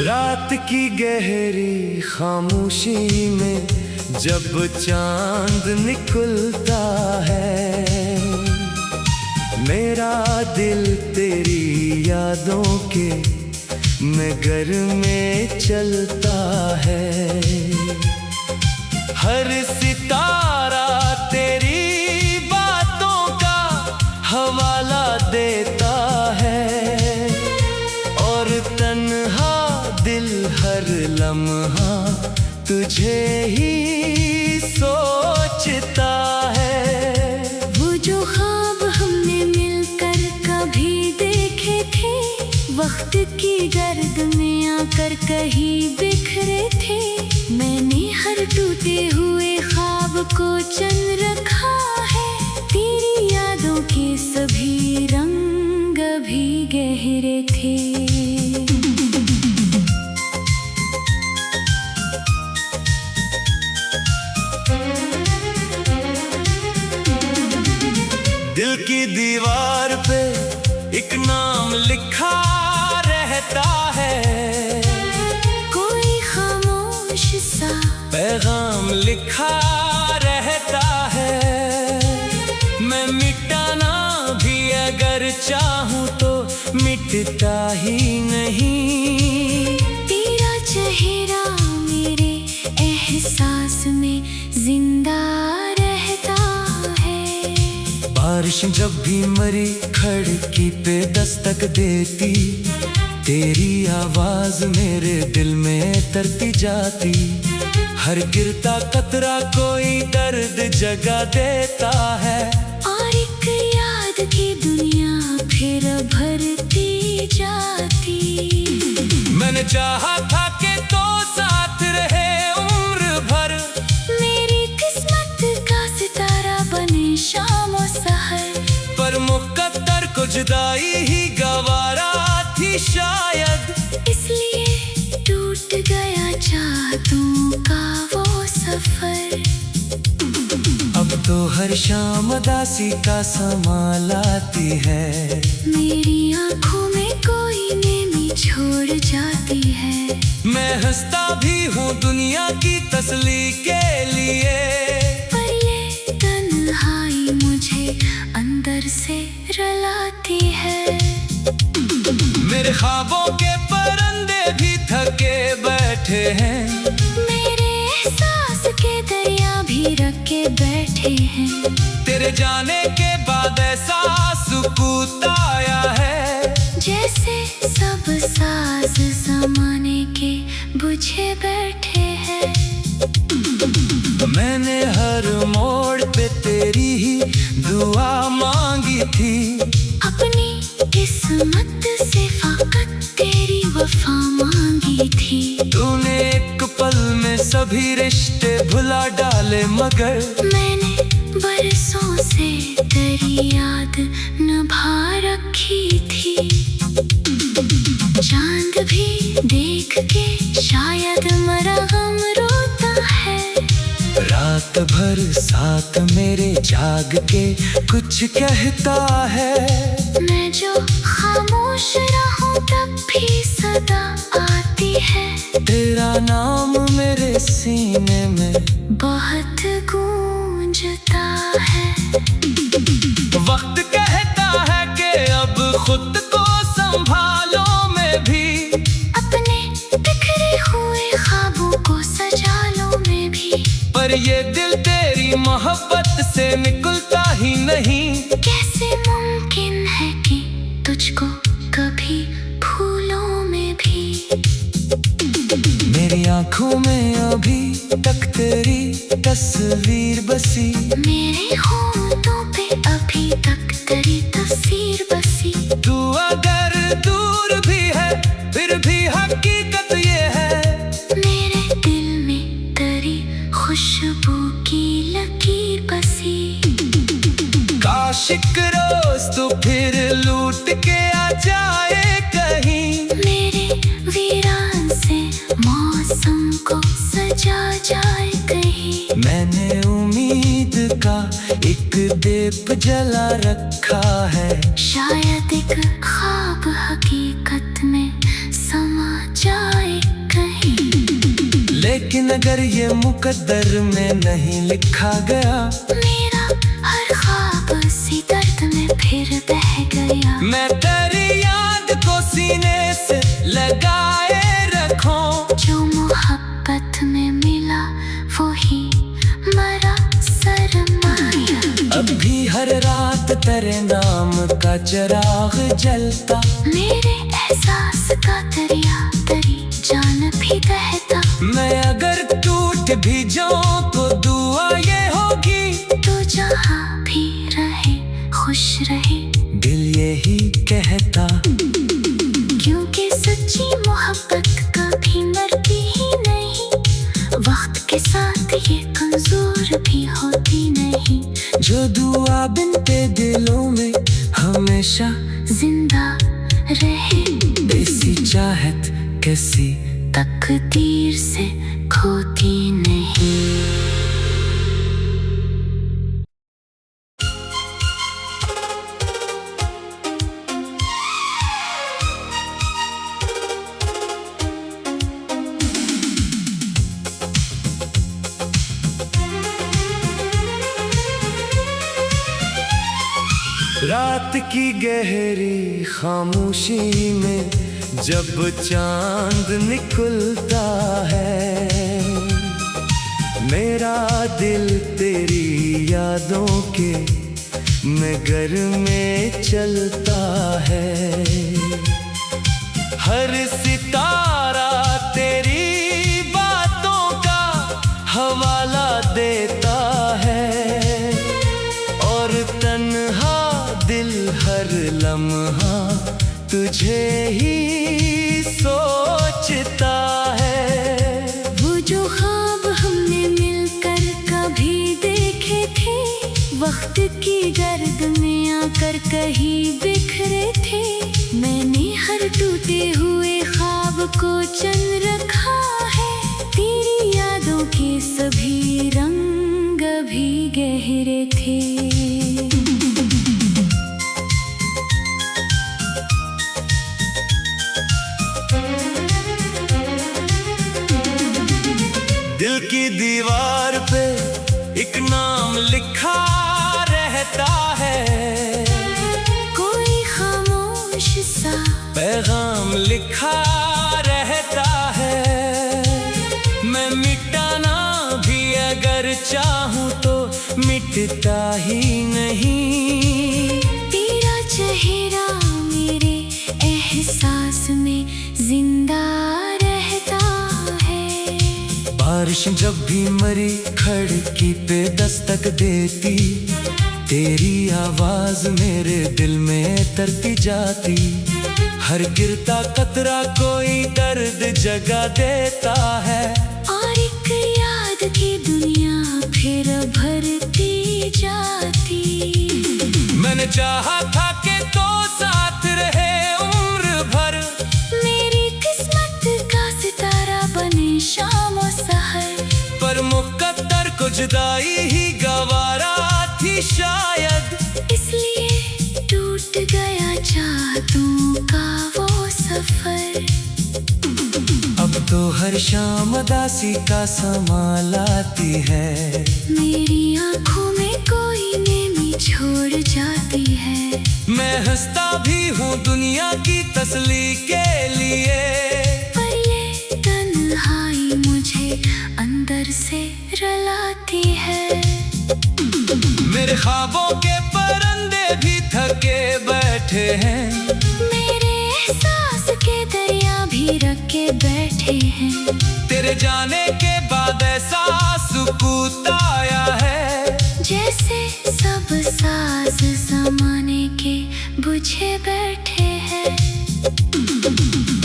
रात की गहरी खामोशी में जब चांद निकलता है, मेरा दिल तेरी यादों के नगर में चलता है। हर सितारा तेरी बातों का हवाला देता है, और तन्हा दिल हर लम्हा तुझे ही सोचता है। वो जो ख्वाब हमने मिलकर कभी देखे थे, वक्त की गर्द में आकर कहीं बिखरे थे। मैंने हर टूटे हुए ख्वाब को चुन रखा है, तेरी यादों के सभी रंग भी गहरे थे। दिल की दीवार पे एक नाम लिखा रहता है, कोई खामोश सा पैगाम लिखा रहता है। मैं मिटाना भी अगर चाहूँ तो मिटता ही नहीं। तेरा चेहरा मेरे एहसास में जिंदा रहता है। बारिश जब भी मरी खिड़की पे दस्तक देती, तेरी आवाज मेरे दिल में तरती जाती। हर गिरता कतरा कोई दर्द जगा देता है, और एक याद की दुनिया फिर भरती जाती। मैंने चाहा था कि तो साथ रहे उम्र भर, मेरी किस्मत का सितारा बने शाम और सहर। पर मुकद्दर को जुदाई ही गवारा थी शायद, इसलिए टूट गया चाहतों का वो सफर। अब तो हर शाम उदासी का समा लाती है। मेरी आंखों में कोई नेमी छोड़ जाती है। मैं हंसता भी हूँ दुनिया की तसल्ली के लिए, पर ये तन्हाई मुझे अंदर से रुलाती है। मेरे ख्वाबों के परिंदे भी थके बैठे हैं, मेरे एहसास के दरिया भी रखे बैठे हैं। तेरे जाने के बाद ऐसा सुकून आया है, जैसे सब साज जमाने के बुझे बैठे हैं। मैंने हर मोड़ पे तेरी ही दुआ मांगी थी। अपनी किस्मत से फकत तेरी वफा मांगी थी। तूने एक पल में सभी रिश्ते भुला डाले, मगर मैंने बरसों से तेरी याद निभा रखी थी। चांद भी देख के शायद मरा गम रोता है। रात भर साथ मेरे जाग के कुछ कहता है। मैं जो खामोश रहूं तब भी सदा आती है। तेरा नाम मेरे सीने में बहुत गूंजता है। वक्त कहता है कि अब खुद को संभालो, मैं भी अपने बिखरे हुए ख्वाबों को सजा लो मैं भी। पर ये दिल तेरी मोहब्बत से निकलता ही नहीं। कैसे मुमकिन है कि तुझको कभी भूलूं मैं भी। मेरी आंखों में अभी तक तेरी तस्वीर बसी, मेरे होठों पे अभी तक तेरी तस्वीर बसी। तू अगर दूर भी है फिर भी हकीकत ये है, मेरे दिल में तेरी खुशबू की लकीर बसी। काश एक रोज तो फिर लूट के आ जाए कहीं, मेरे वीरान से मौसम को सजा जाए कहीं। मैंने उम्मीद का एक दीप जला रखा है, शायद एक ख्वाब हकीकत में समा जाए लेकिन अगर ये मुकद्दर में नहीं लिखा गया, मेरा हर ख्वाब उसी दर्द में फिर बह गया। मैं तेरी याद को सीने से लगाए रखूं। जो मोहब्बत में मिला वही मरा सरमाया। अब भी हर रात तेरे नाम का चिराग जलता, मेरे एहसास का दरिया तेरी जान भी बहता। मैं अगर टूट भी जाऊं तो दुआ ये होगी, तो जहाँ भी रहे खुश रहे, दिल यही कहता। क्योंकि सच्ची मोहब्बत कभी मरती ही नहीं, वक्त के साथ ये कमजोर भी होती नहीं। जो दुआ बिनते दिलों में हमेशा जिंदा रहे, ऐसी चाहत किसी तकदीर से खोती नहीं। रात की गहरी खामोशी में जब चांद निकलता है, मेरा दिल तेरी यादों के नगर में चलता है। हर सितारा तेरी बातों का हवाला देता है, और तन्हा दिल हर लम्हा तुझे ही सोचता है। वो जो ख्वाब हमने मिलकर कभी देखे थे, वक्त की गर्द में आकर कहीं बिखरे थे। मैंने हर टूटे हुए ख्वाब को चुन रखा है, तेरी यादों के सभी रंग भी गहरे थे। दिल की दीवार पे एक नाम लिखा रहता है, कोई खामोश सा पैगाम लिखा रहता है। मैं मिटाना भी अगर चाहूं तो मिटता ही नहीं। तेरा चेहरा मेरे एहसास में जिंदा रहता है। बारिश जब भी मरी खिड़की पे दस्तक देती, तेरी आवाज मेरे दिल में तरती जाती। हर गिरता कतरा कोई दर्द जगा देता है, और एक याद की दुनिया फिर भरती जाती। मैंने चाहा था कि तो साथ रहे उम्र भर, मेरी किस्मत का सितारा बने शाम और सहर। पर मुकद्दर को जुदाई ही गवारा थी शायद, इसलिए टूट गया चाहतों का वो सफर। अब तो हर शाम उदासी का समा लाती है। मेरी आंखों में कोई नेमी छोड़ जाती है। मैं हंसता भी हूँ दुनिया की तसल्ली के लिए, पर ये तन्हाई मुझे अंदर से रुलाती है। मेरे ख्वाबों के परिंदे भी थके बैठे हैं, मेरे एहसास के दरिया भी रखे बैठे हैं। तेरे जाने के बाद ऐसा सुकून आया है, जैसे सब साज जमाने के बुझे बैठे हैं।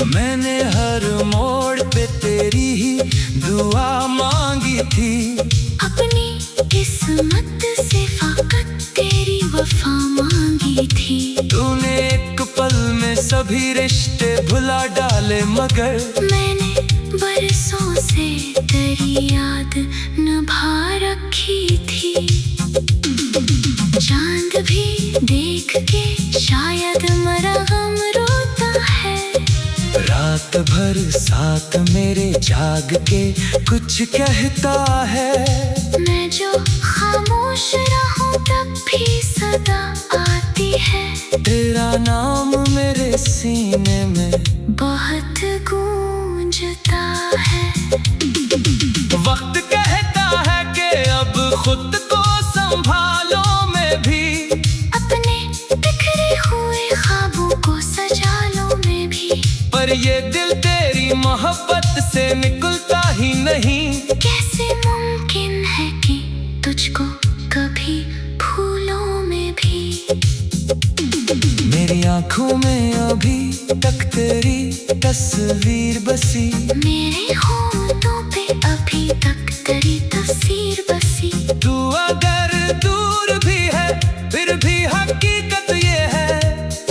मैंने हर मोड़ पे तेरी ही दुआ मांगी थी, अपनी किस्मत से फकत तेरी वफा मांगी थी। तूने एक पल में सभी रिश्ते भुला डाले, मगर मैंने बरसों से तेरी याद निभा रखी थी। चांद भी देख के शायद मरा गम रोता है, रात रात भर साथ मेरे जाग के कुछ कहता है। मैं जो खामोश रहूं तब भी सदा आती है। तेरा नाम मेरे सीने में बहुत गूंजता है। वक्त कहता है कि अब खुद को संभालो, मैं भी अपने बिखरे हुए ख्वाबों को सजा लो, मैं भी। पर ये दिल तेरी मोहब्बत से निकलता ही नहीं। कैसे मुमकिन है कि तुझको कभी भूलो मैं भी। मेरी आंखों में अभी तक तेरी तस्वीर बसी। मेरे होठों पे अभी तक तेरी तस्वीर बसी। तू अगर दूर भी है फिर भी हकीकत ये है।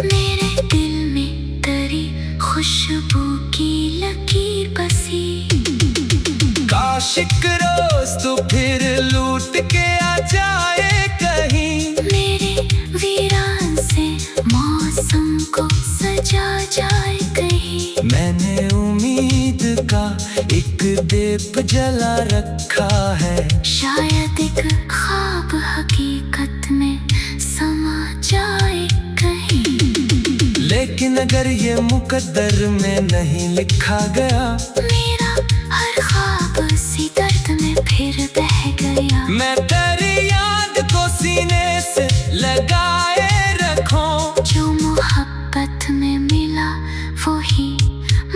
मेरे दिल में तेरी खुशबू की लकीर बसी। काश एक रोज तो फिर लूट के आ जाए कहीं। मेरे वीरान से मौसम को सजा जाए कहीं। मैंने उम्मीद का एक दीप जला रखा है। शायद एक ख्वाब हकीकत में समा जाए कहीं। लेकिन अगर ये मुकद्दर में नहीं लिखा गया, मेरा हर ख्वाब उसी दर्द में फिर बह गया। मैं तेरी याद को सीने से लगाए रखूं। जो मोहब्बत में मिला वही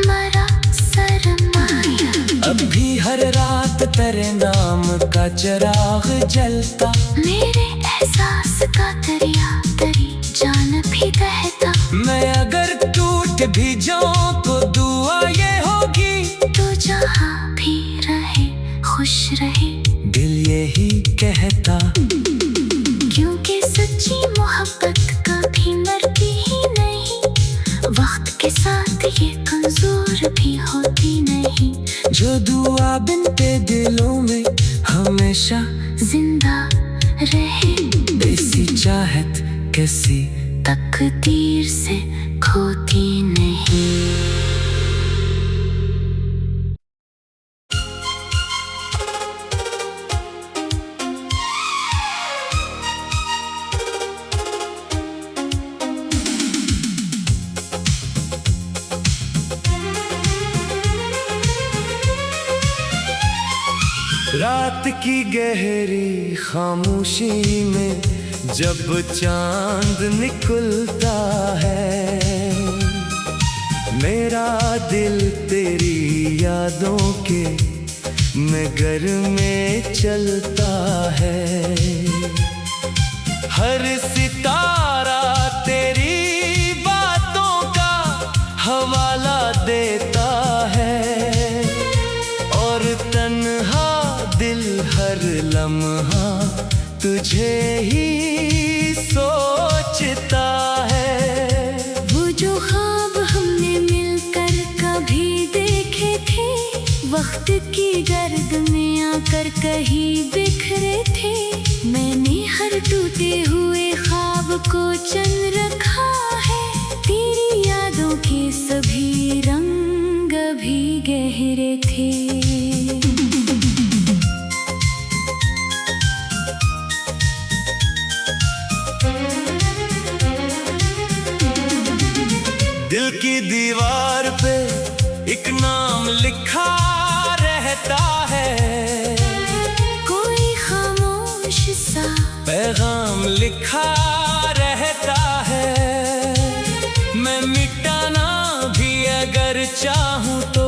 मरा सरमाया। अब भी हर रात तेरे नाम का चिराग जलता। मेरे एहसास का दरिया तेरी जान भी बहता। मैं अगर टूट भी जाऊं तो दुआ ये होगी, तू जहाँ भी रहे खुश रहे, दिल यही कहता। क्योंकि सच्ची मोहब्बत कभी मरती ही नहीं। वक्त के साथ ये कमजोर भी होती नहीं। जो दुआ बिनते दिलों में हमेशा जिंदा रहे। ऐसी चाहत किसी तकदीर से खोती नहीं। रात की गहरी खामोशी में जब चांद निकलता है, मेरा दिल तेरी यादों के नगर में चलता है। हर सितारा तेरी बातों का हवाला देता है और तन्हा दिल हर लम्हा तुझे ही सोचता है। वो जो ख्वाब हमने मिलकर कभी देखे थे, वक्त की गर्द में आकर कहीं बिखरे थे। मैंने हर टूटे हुए ख्वाब को चुन रखा है। तेरी यादों के सभी रंग भी गहरे थे। दिल की दीवार पे एक नाम लिखा रहता है। कोई खामोश सा पैगाम लिखा रहता है। मैं मिटाना भी अगर चाहूं तो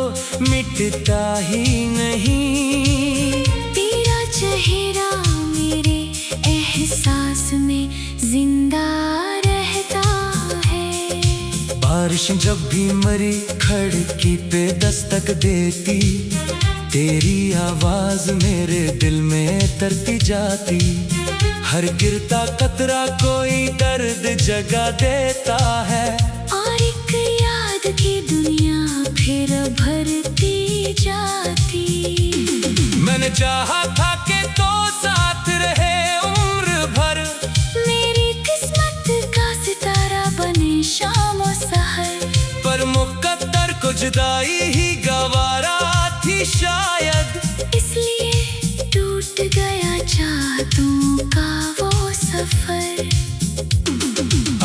मिटता ही नहीं। तेरा चेहरा मेरे एहसास में जिंदा रहता है। बारिश जब भी मरी खिड़की पे दस्तक देती, तेरी आवाज मेरे दिल में तरती जाती। हर गिरता कतरा कोई दर्द जगा देता है और एक याद की दुनिया फिर भरती जाती। मैंने चाहा था कि तो साथ रहे उम्र भर। मेरी किस्मत का सितारा बने शाम और सहर। पर मुकद्दर को जुदाई ही गवारा थी शायद, इसलिए टूट गया चाहतों का वो सफर।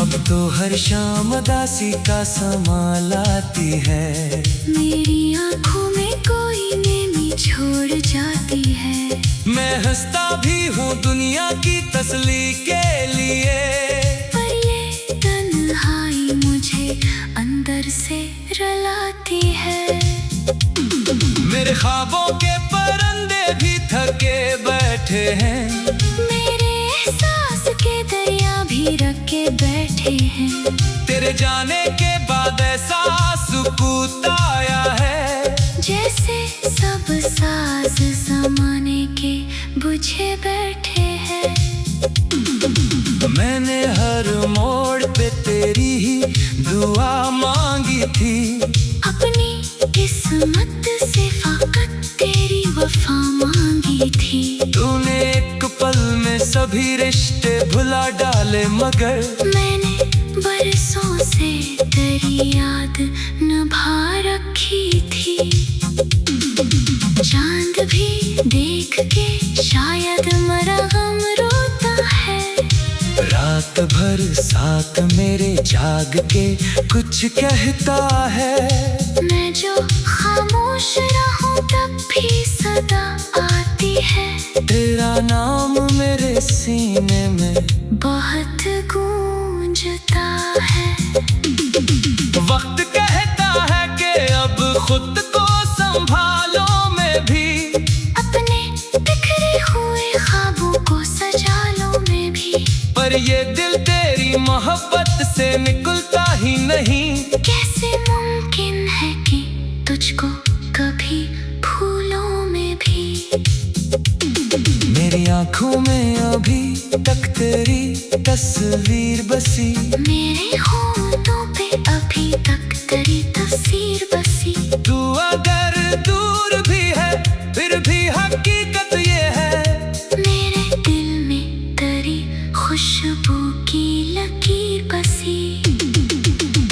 अब तो हर शाम उदासी का समा लाती है, मेरी आंखों में कोई नेमी छोड़ जाती है। मैं हंसता भी हूँ दुनिया की तसल्ली के लिए, पर ये तन्हाई मुझे अंदर से रुलाती है। मेरे ख्वाबों के परिंदे भी थके बैठे हैं, मेरे एहसास के दरिया भी रखे बैठे हैं। तेरे जाने के बाद ऐसा सुकूत आया है, जैसे सब साज जमाने के बुझे बैठे हैं। मैंने हर मोड़ पे तेरी ही दुआ मांगी थी, अपनी किस्मत से फकत तेरी वफा मांगी थी। तूने एक पल में सभी रिश्ते भुला डाले, मगर मैंने बरसों से तेरी याद निभा रखी थी। चांद भी देख के शायद मरा गम रोता है, रात भर साथ मेरे जाग के कुछ कहता है। मैं जो खामोश रहूं तब भी सदा आती है, तेरा नाम मेरे सीने में बहुत गूंजता है। वक्त कहता है कि अब खुद को संभालो, मैं भी अपने बिखरे हुए ख्वाबों को सजा लो मैं भी। पर ये दिल तेरी मोहब्बत से निकलता ही नहीं। कैसे मुमकिन है कि तुझको कभी भूलूं मैं भी। मेरी आंखों में अभी तक तेरी तस्वीर बसी, मेरे होठों पे अभी तक तेरी तस्वीर बसी। तू अगर दूर भी है फिर भी हकीकत ये है, मेरे दिल में तेरी खुशबू की लकीर बसी।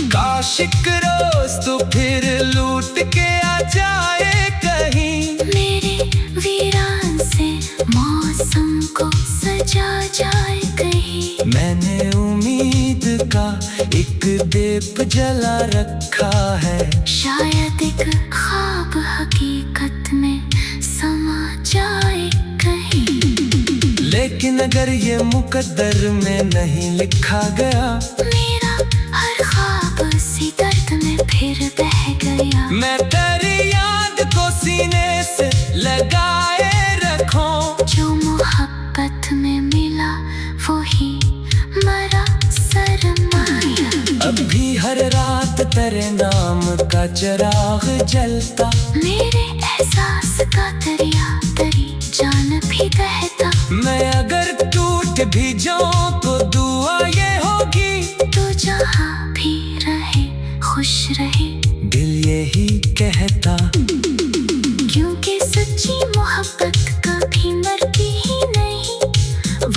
काश एक रोज तो फिर लूट के आ जाए कहीं, मेरे वीरान से मौसम को सजा जाए कहीं। मैंने उम्मीद का एक दीप जला रखा है, शायद एक ख्वाब हकीकत में समा जाए कहीं। लेकिन अगर ये मुकद्दर में नहीं लिखा गया, मेरा हर ख्वाब उसी दर्द में फिर बह गया। मैं तेरी याद को सीने से लगाए रखूं, जो मोहब्बत में मिला वही मरा सरमाया। अब भी हर रात तेरे नाम का चिराग जलता, मेरे एहसास का दरिया तेरी जान भी बहता। मैं अगर टूट भी जाऊं तो दुआ ये होगी, तो जहाँ भी रहे खुश रहे, दिल यही कहता। क्योंकि सच्ची मोहब्बत कभी मरती ही नहीं,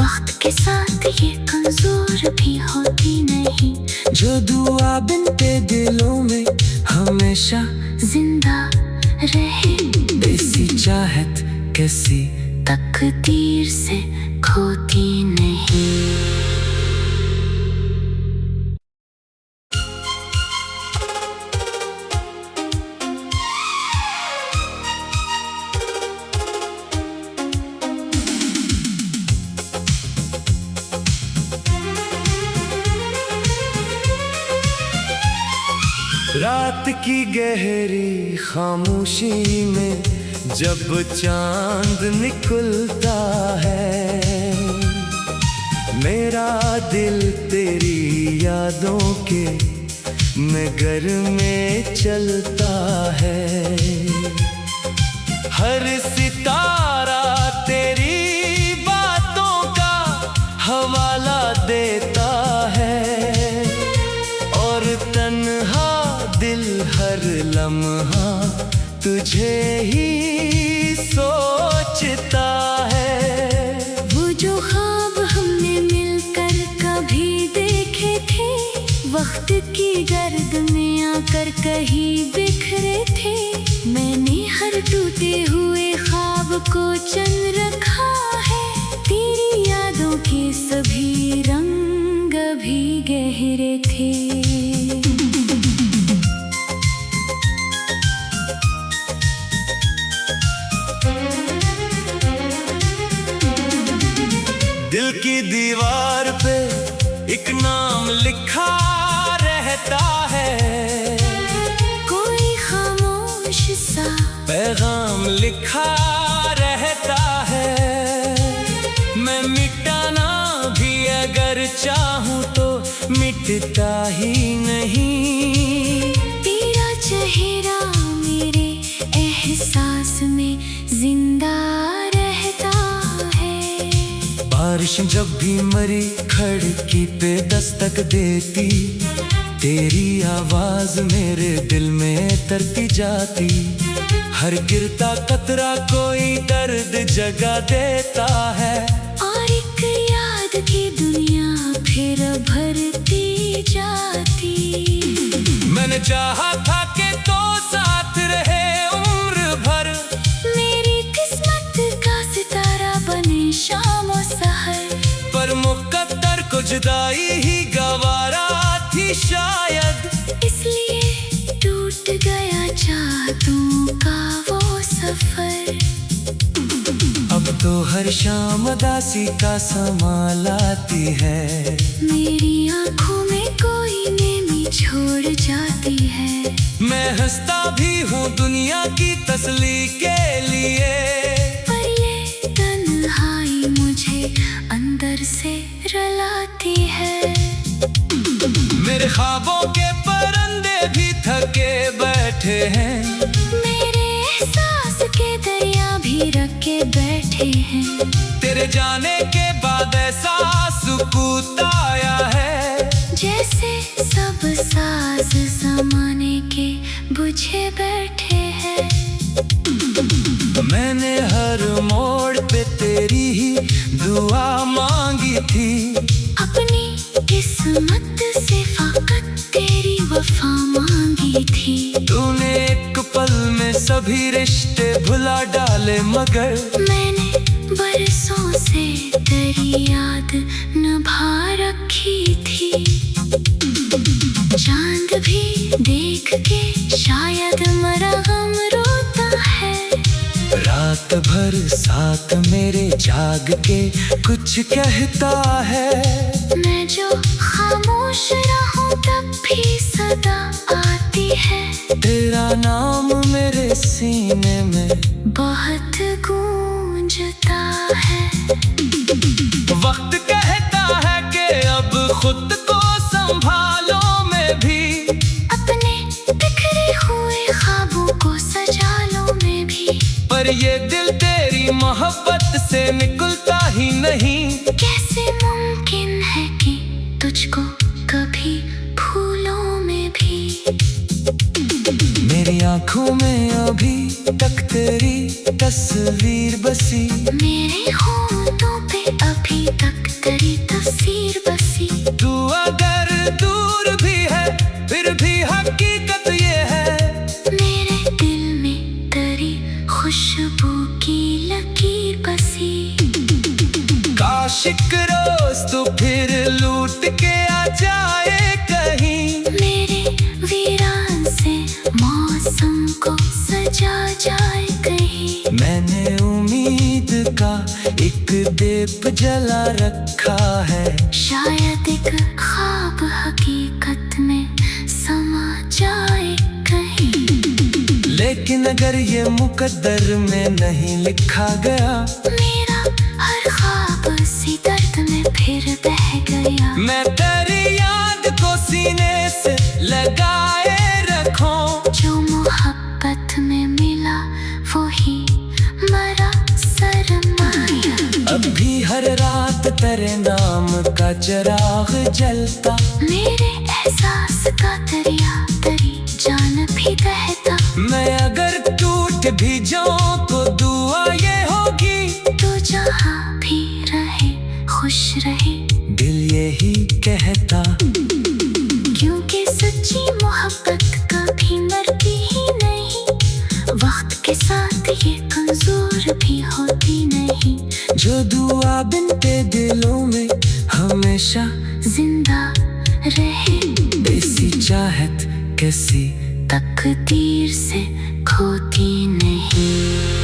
वक्त के साथ ये कमजोर भी होती नहीं। जो दुआ बिनते दिलों में हमेशा जिंदा रहे, ऐसी चाहत कैसी तकदीर से खोती नहीं। रात की गहरी खामोशी में जब चांद निकलता है, मेरा दिल तेरी यादों के नगर में चलता है। हर सितारा तेरी बातों का हवाला देता है, और तन्हा दिल हर लम्हा तुझे ही सोचता है। वो जो ख्वाब हमने मिलकर कभी देखे थे, वक्त वक्त की गर्द में आकर कहीं बिखरे थे। मैंने हर टूटे हुए ख्वाब को चुन रखा है। तेरी यादों के सभी रंग भी गहरे थे। दिल की दीवार पे एक नाम लिखा रहता है, कोई खामोश सा पैगाम लिखा रहता है। मैं मिटाना भी अगर चाहूँ तो मिटता ही नहीं। तेरा चेहरा मेरे एहसास में जिंदा रहता है। बारिश जब भी मरी खिड़की पे दस्तक देती, तेरी आवाज मेरे दिल में तरती जाती। हर गिरता कतरा कोई दर्द जगा देता है, और एक याद की दुनिया फिर भरती जाती। मैंने चाहा था कि तो साथ रहे उम्र भर, मेरी किस्मत का सितारा बने शाम और सहर। पर मुकद्दर को जुदाई ही गवारा थी शायद, इसलिए टूट गया चाहतों का वो सफर। अब तो हर शाम उदासी का समा लाती है। मेरी आंखों में कोई नेमी छोड़ जाती है। मैं हंसता भी हूँ दुनिया की तसल्ली के लिए, पर ये तन्हाई मुझे अंदर से रुलाती है। मेरे ख्वाबों के परिंदे भी थके बैठे हैं, मेरे एहसास के दरिया भी रखे बैठे हैं। तेरे जाने के बाद ऐसा सुकून आया है, जैसे सब साज जमाने के बुझे बैठे हैं। मैंने हर मोड़ पे तेरी ही दुआ मांगी थी। अपनी किस्मत से फकत तेरी वफा मांगी थी। तूने एक पल में सभी रिश्ते भुला डाले, मगर मैंने बरसों से तेरी याद निभा रखी थी। चांद भी देख के शायद मरा गम रोता है। रात भर साथ मेरे जाग के कुछ कहता है। मैं जो खामोश रहूं तब भी सदा आती है। तेरा नाम मेरे सीने में बहुत गूंजता है। वक्त कहता है कि अब खुद को संभालो, मैं भी अपने बिखरे हुए ख्वाबों को सजा लो मैं भी। पर ये दिल तेरी मोहब्बत से निकलता ही नहीं। कैसे मुमकिन है कि तुझको कभी भूलूं मैं भी। मेरी आंखों में अभी तक तेरी तस्वीर बसी, मेरे होठों पे अभी तक तेरी तस्वीर बसी। तू अगर दूर भी है फिर भी हकीकत ये है, मेरे दिल में तेरी खुशबू की लकीर बसी। काश एक रोज तो फिर लूट के आ जाए कहीं, मेरे वीरान से मौसम को सजा जाए कहीं। मैंने उम्मीद का एक दीप जला रखा है, शायद एक ख्वाब हकीकत में समा जाए कहीं। लेकिन अगर ये मुकद्दर में नहीं लिखा गया, मेरा हर ख्वाब सी दर्द में फिर बह गया। मैं तेरी याद को सीने से लगाए रखूं। जो मोहब्बत में मिला वही मरा सरमाया। अब भी हर रात तेरे नाम का चिराग जलता, मेरे एहसास का दरिया तेरी जान भी बहता। मैं अगर टूट भी जाऊं तो दुआ ये होगी, तो जहाँ भी रहे खुश रहे, दिल यही कहता। क्योंकि कभी मरती ही नहीं, वक्त के साथ ये कमजोर भी होती नहीं। जो दुआ बिनते दिलों में हमेशा जिंदा रहे, ऐसी चाहत किसी तकदीर से खोती नहीं।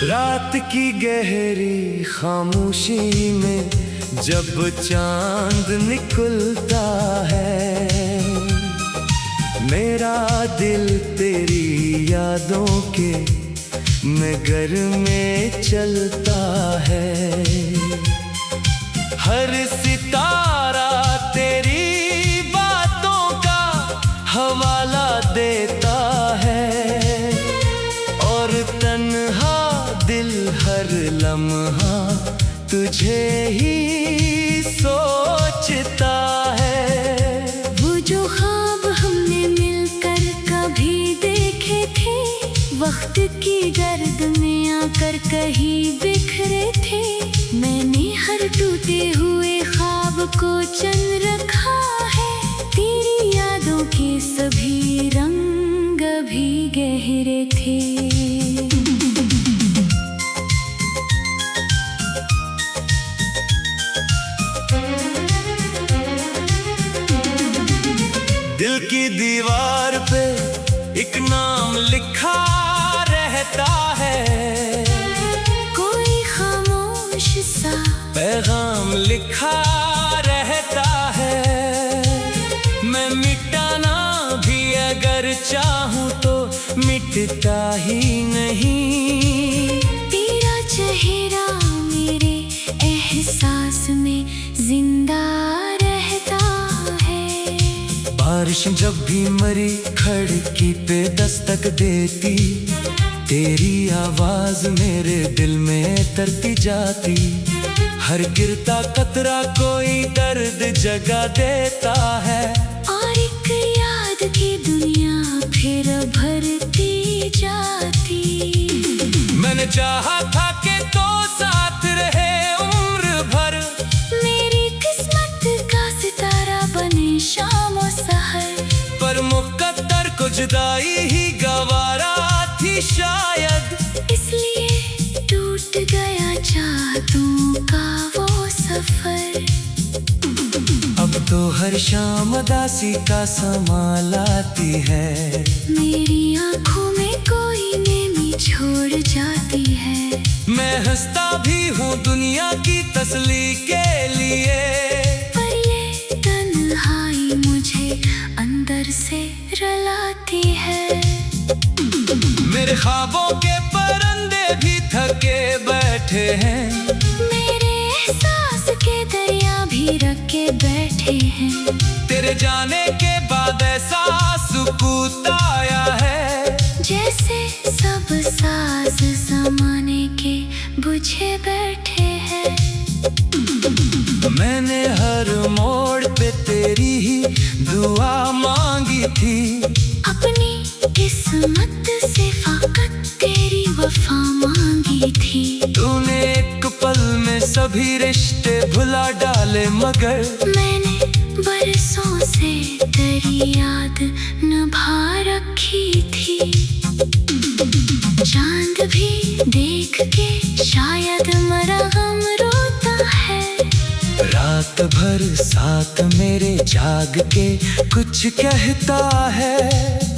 रात की गहरी खामोशी में जब चांद निकलता है, मेरा दिल तेरी यादों के नगर में चलता है। हर सितारा तेरी बातों का हवाला देता है, और तन्हा दिल हर लम्हा तुझे ही सोचता है। वो जो ख्वाब हमने मिलकर कभी देखे थे, वक्त की गर्द में आकर कहीं बिखरे थे। मैंने हर टूटे हुए ख्वाब को चुन रखा है, तेरी यादों के सभी रंग भी गहरे थे। दिल की दीवार पे एक नाम लिखा रहता है, कोई खामोश सा पैगाम लिखा रहता है। मैं मिटाना भी अगर चाहूँ तो मिटता ही नहीं। तेरा चेहरा मेरे एहसास में जिंदा रहता है। बारिश जब भी मरी खिड़की पे दस्तक देती, तेरी आवाज मेरे दिल में तरती जाती। हर गिरता कतरा कोई दर्द जगा देता है, और एक याद की दुनिया फिर भरती जाती। मैंने चाहा था कि तो साथ रहे उम्र भर, मेरी किस्मत का सितारा बने शाम सहर, पर मुकद्दर को जुदाई ही गवारा थी शायद। इसलिए टूट गया चाहतों का वो सफर। अब तो हर शाम उदासी का समा लाती है, मेरी आंखों में कोई नेमी छोड़ जाती है। मैं हंसता भी हूँ दुनिया की तसल्ली के लिए, पर ये तन्हाई मुझे अंदर से रुलाती है। मेरे ख्वाबों के परिंदे भी थके बैठे हैं, मेरे एहसास के दरिया भी रखे बैठे हैं। तेरे जाने के बाद ऐसा सुकून आया है, जैसे सब साज जमाने के बुझे बैठे हैं। मैंने हर मोड़ पे तेरी ही दुआ मांगी थी, अपनी किस्मत से फकत तेरी वफा मांगी थी। तूने एक पल में सभी रिश्ते भुला डाले, मगर मैंने बरसों से तेरी याद निभा रखी थी। चांद भी देख के शायद मरा गम रोता है, रात भर साथ मेरे जाग के कुछ कहता है।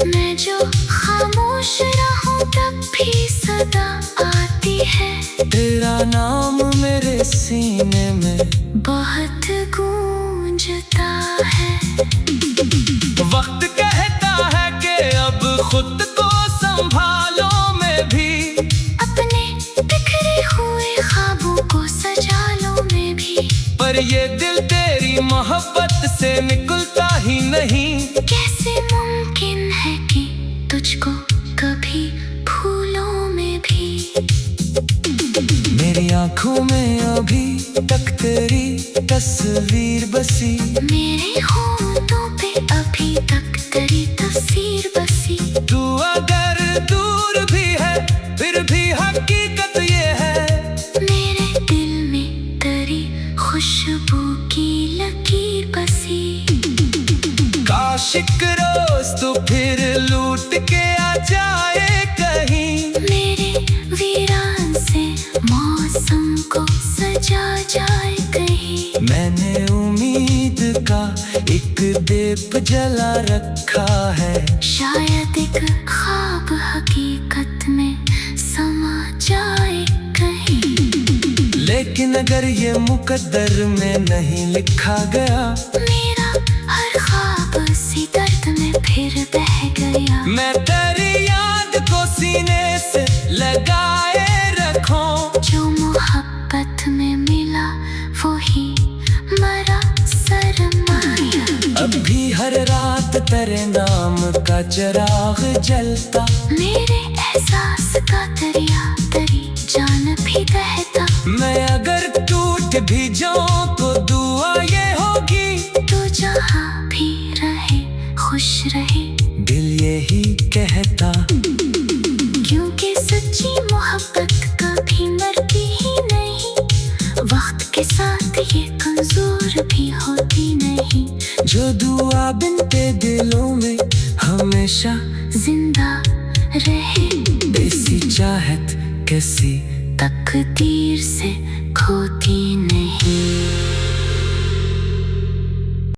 मैं जो खामोश रहूं तब भी सदा आती है, तेरा नाम मेरे सीने में बहुत गूंजता है। वक्त कहता है कि अब खुद को संभालो, मैं भी अपने बिखरे हुए ख्वाबों को सजा लो मैं भी, पर ये दिल तेरी मोहब्बत से निकलता ही नहीं। कैसे मुमकिन है कि तुझको कभी भूलो मैं भी। मेरी आंखों में अभी तक तेरी तस्वीर बसी, मेरे होठों पे अभी तक तेरी तस्वीर बसी। तू अगर दूर भी है फिर भी हकीकत ये है, मेरे दिल में तेरी खुशबू की लकीर बसी। काश एक रोज तो फिर लूट के आ जाए कहीं, मेरे वीरान से मौसम को सजा जाए कहीं। मैंने उम्मीद का एक दीप जला रखा है, शायद एक ख्वाब हकीकत में समा जाए कहीं। लेकिन अगर ये मुकद्दर में नहीं लिखा गया, मेरा हर ख्वाब उसी दर्द में फिर बह गया। मैं तेरी याद को सीने से लगाए रखूं, जो मोहब्बत में मिला वही मरा सरमाया। अभी हर रात तेरे नाम का चिराग जलता, मेरे एहसास का दरिया तेरी जान भी बहता। मैं अगर टूट भी जाऊं तो दुआ ये होगी, तो जहाँ भी रहे खुश रहे, दिल यही कहता। क्योंकि सच्ची मोहब्बत कभी मरती ही नहीं, वक्त के साथ ये कमजोर भी होती नहीं। जो दुआ बिनते दिलों में हमेशा जिंदा रहे, ऐसी चाहत किसी तकदीर से खोती नहीं।